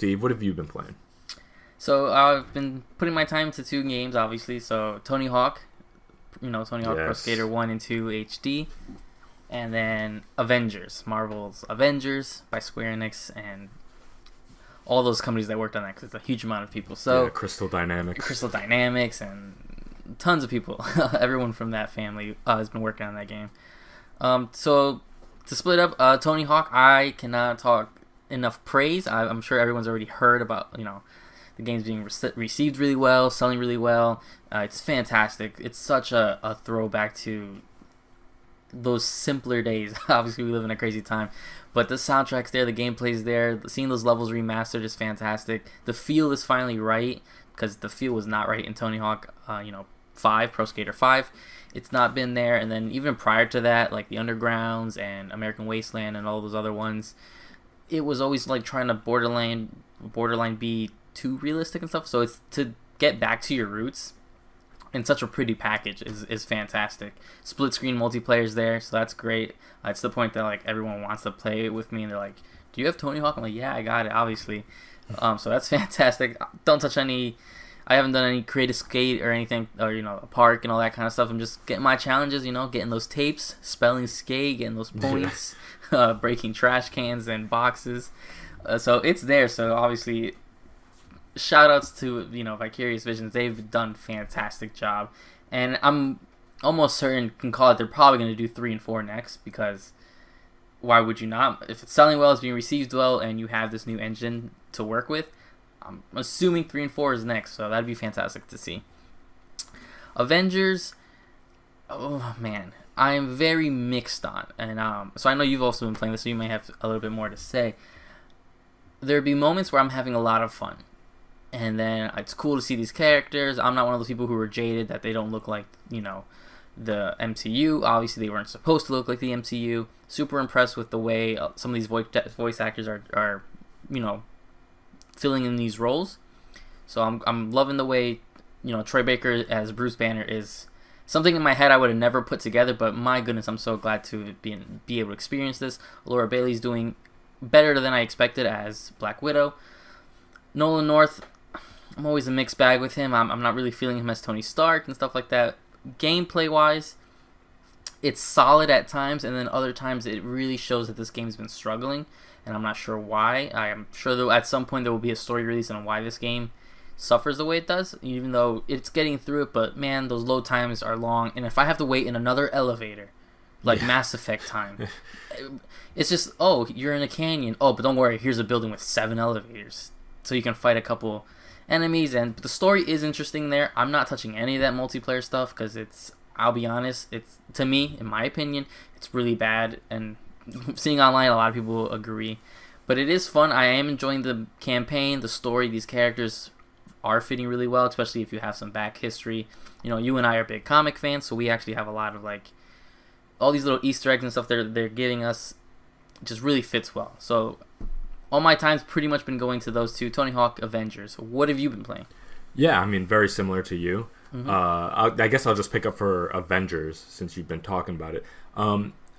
Steve. What have you been playing? So I've been putting my time into two games, obviously. So Tony Hawk, Tony Hawk Pro Skater 1 and 2 HD. And then Marvel's Avengers by Square Enix and all those companies that worked on that, because it's a huge amount of people. So Crystal Dynamics and tons of people. Everyone from that family has been working on that game. So to split up, Tony Hawk, I cannot talk enough praise. I'm sure everyone's already heard about, the game's being received really well, selling really well. It's fantastic. It's such a throwback to those simpler days. Obviously, we live in a crazy time, but the soundtrack's there, the gameplay's there. Seeing those levels remastered is fantastic. The feel is finally right, because the feel was not right in Tony Hawk, 5, Pro Skater 5. It's not been there, and then even prior to that, like the Undergrounds and American Wasteland and all those other ones, it was always like trying to borderline be too realistic and stuff. So it's to get back to your roots in such a pretty package is fantastic. Split screen multiplayer's there, so that's great. It's the point that like everyone wants to play it with me, and they're like, "Do you have Tony Hawk?" I'm like, "Yeah, I got it, obviously." So that's fantastic. Don't touch any. I haven't done any creative skate or anything, or a park and all that kind of stuff. I'm just getting my challenges, getting those tapes, spelling skate, getting those points, breaking trash cans and boxes. So it's there. So obviously, shout outs to Vicarious Visions. They've done a fantastic job, and I'm almost certain can call it they're probably going to do 3 and 4 next, because why would you not? If it's selling well, it's being received well, and you have this new engine to work with, I'm assuming 3 and 4 is next, so that'd be fantastic to see. Avengers, oh man, I am very mixed on, and so I know you've also been playing this, so you may have a little bit more to say. There'd be moments where I'm having a lot of fun, and then it's cool to see these characters. I'm not one of those people who are jaded that they don't look like, the MCU. Obviously, they weren't supposed to look like the MCU. Super impressed with the way some of these voice actors are filling in these roles. So I'm loving the way, Troy Baker as Bruce Banner is something in my head I would have never put together, but my goodness, I'm so glad to be able to experience this. Laura Bailey's doing better than I expected as Black Widow. Nolan North, I'm always a mixed bag with him. I'm not really feeling him as Tony Stark and stuff like that. Gameplay-wise, it's solid at times, and then other times it really shows that this game's been struggling, and I'm not sure why. I am sure that at some point there will be a story release on why this game suffers the way it does, even though it's getting through it, but man, those load times are long, and if I have to wait in another elevator, like Mass Effect time, it's just, oh, you're in a canyon, oh, but don't worry, here's a building with 7 elevators, so you can fight a couple enemies, and the story is interesting there. I'm not touching any of that multiplayer stuff, because I'll be honest, it's, to me, in my opinion, it's really bad, and seeing online, a lot of people agree, but it is fun. I am enjoying the campaign, the story. These characters are fitting really well, especially if you have some back history. You and I are big comic fans, so we actually have a lot of like all these little Easter eggs and stuff they're giving us. Just really fits well. So all my time's pretty much been going to those two, Tony Hawk, Avengers. What have you been playing? Yeah, I mean, very similar to you. Mm-hmm. I guess I'll just pick up for Avengers since you've been talking about it.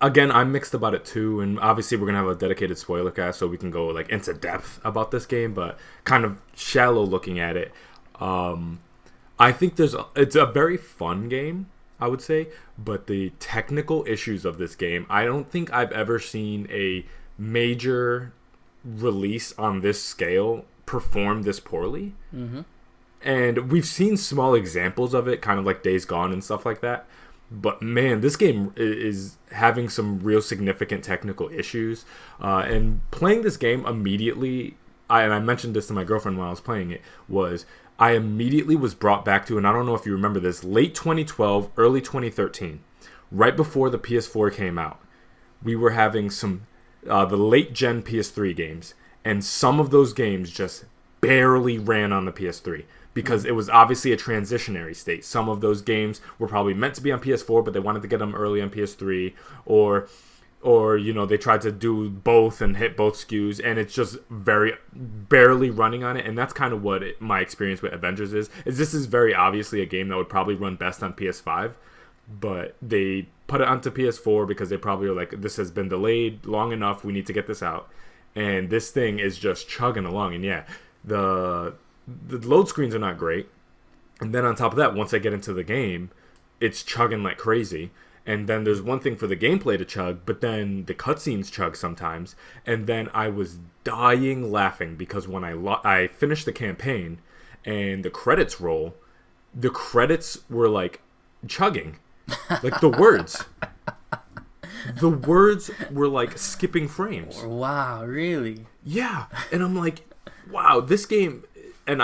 Again, I'm mixed about it too, and obviously we're going to have a dedicated spoiler cast so we can go like into depth about this game, but kind of shallow looking at it. I think it's a very fun game, I would say, but the technical issues of this game, I don't think I've ever seen a major release on this scale perform this poorly. Mm-hmm. And we've seen small examples of it, kind of like Days Gone and stuff like that. But man, this game is having some real significant technical issues. And playing this game immediately, and I mentioned this to my girlfriend while I was playing it, I immediately was brought back to, and I don't know if you remember this, late 2012, early 2013, right before the PS4 came out. We were having some the late gen PS3 games, and some of those games just barely ran on the PS3. Because it was obviously a transitionary state. Some of those games were probably meant to be on PS4, but they wanted to get them early on PS3, or they tried to do both and hit both SKUs, and it's just very barely running on it. And that's kind of what my experience with Avengers is. This is very obviously a game that would probably run best on PS5, but they put it onto PS4 because they probably are like, this has been delayed long enough, we need to get this out. and this thing is just chugging along. And yeah, the the load screens are not great. And then on top of that, once I get into the game, it's chugging like crazy. And then there's one thing for the gameplay to chug, but then the cutscenes chug sometimes. And then I was dying laughing because when I finished the campaign and the credits roll, the credits were like chugging, like the words were like skipping frames. Wow, really? Yeah, and I'm like, wow, this game. And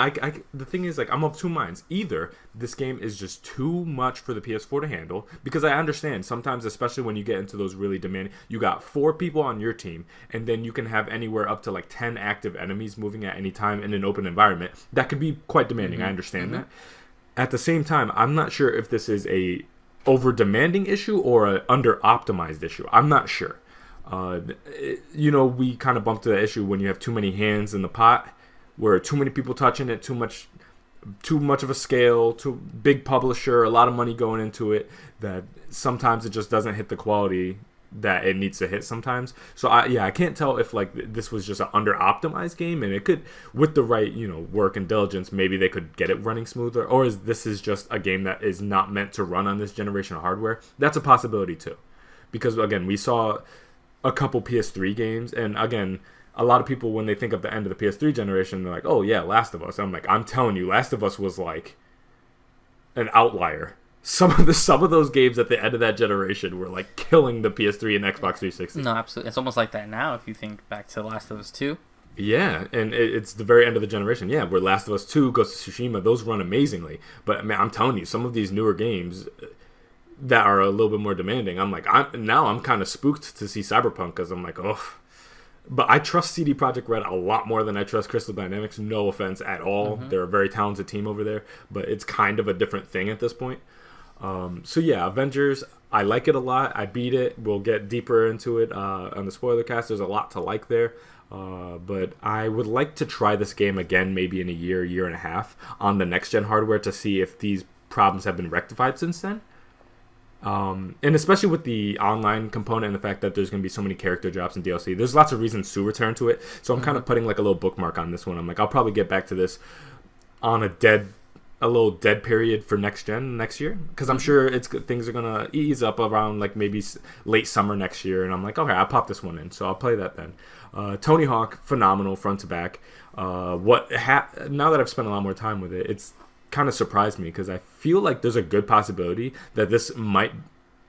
the thing is, like, I'm of two minds. Either this game is just too much for the PS4 to handle, because I understand sometimes, especially when you get into those really demanding, you got 4 people on your team, and then you can have anywhere up to like 10 active enemies moving at any time in an open environment. That could be quite demanding. I understand that. At the same time, I'm not sure if this is a over demanding issue or an under optimized issue. I'm not sure. We kind of bumped to that issue when you have too many hands in the pot, where too many people touching it, too much of a scale, too big publisher, a lot of money going into it, that sometimes it just doesn't hit the quality that it needs to hit sometimes. So I can't tell if like this was just an under optimized game, and it could, with the right work and diligence, maybe they could get it running smoother, or is this just a game that is not meant to run on this generation of hardware. That's a possibility too, because again, we saw a couple PS3 games, and again, a lot of people, when they think of the end of the PS3 generation, they're like, oh yeah, Last of Us. I'm like, I'm telling you, Last of Us was like an outlier. Some of those games at the end of that generation were like killing the PS3 and Xbox 360. No, absolutely. It's almost like that now if you think back to Last of Us 2. Yeah, and it's the very end of the generation. Yeah, where Last of Us 2, Ghost of Tsushima, those run amazingly. But man, I'm telling you, some of these newer games that are a little bit more demanding, I'm kind of spooked to see Cyberpunk, because I'm like, oh. But I trust CD Projekt Red a lot more than I trust Crystal Dynamics. No offense at all. They're a very talented team over there, but it's kind of a different thing at this point. So yeah, Avengers, I like it a lot. I beat it. We'll get deeper into it on the spoiler cast. There's a lot to like there. But I would like to try this game again, maybe in a year and a half, on the next-gen hardware, to see if these problems have been rectified since then. And especially with the online component and the fact that there's going to be so many character drops and DLC, there's lots of reasons to return to it. So I'm kind of putting like a little bookmark on this one. I'm like, I'll probably get back to this on a little dead period for next year, because I'm sure things are going to ease up around like maybe late summer next year. And I'm like, okay, I'll pop this one in. So I'll play that then. Tony Hawk, phenomenal front to back. Now that I've spent a lot more time with it, it's kind of surprised me, because I feel like there's a good possibility that this might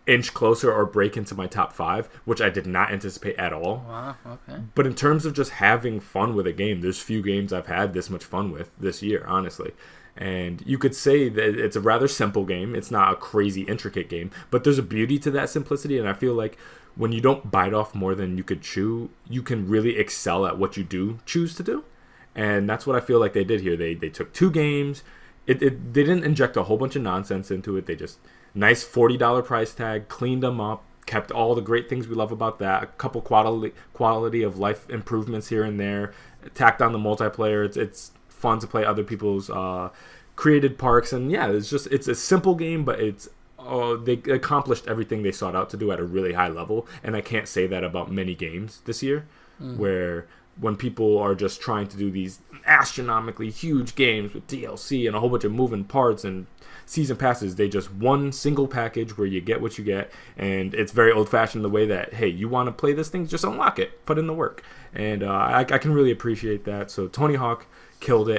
inch closer or break into my top 5, which I did not anticipate at all. Wow, okay. But in terms of just having fun with a game, there's few games I've had this much fun with this year, honestly. And you could say that it's a rather simple game. It's not a crazy intricate game, but there's a beauty to that simplicity, and I feel like when you don't bite off more than you could chew, you can really excel at what you do choose to do. And that's what I feel like they did here. They took 2 games. They didn't inject a whole bunch of nonsense into it. They just, nice $40 price tag, cleaned them up, kept all the great things we love about that, a couple quality of life improvements here and there, tacked on the multiplayer. It's fun to play other people's created parks, and yeah, it's a simple game, but they accomplished everything they sought out to do at a really high level. And I can't say that about many games this year, where when people are just trying to do these astronomically huge games with DLC and a whole bunch of moving parts and season passes, they just one single package where you get what you get, and it's very old-fashioned, the way that, hey, you want to play this thing, just unlock it, put in the work. And I can really appreciate that. So Tony Hawk killed it.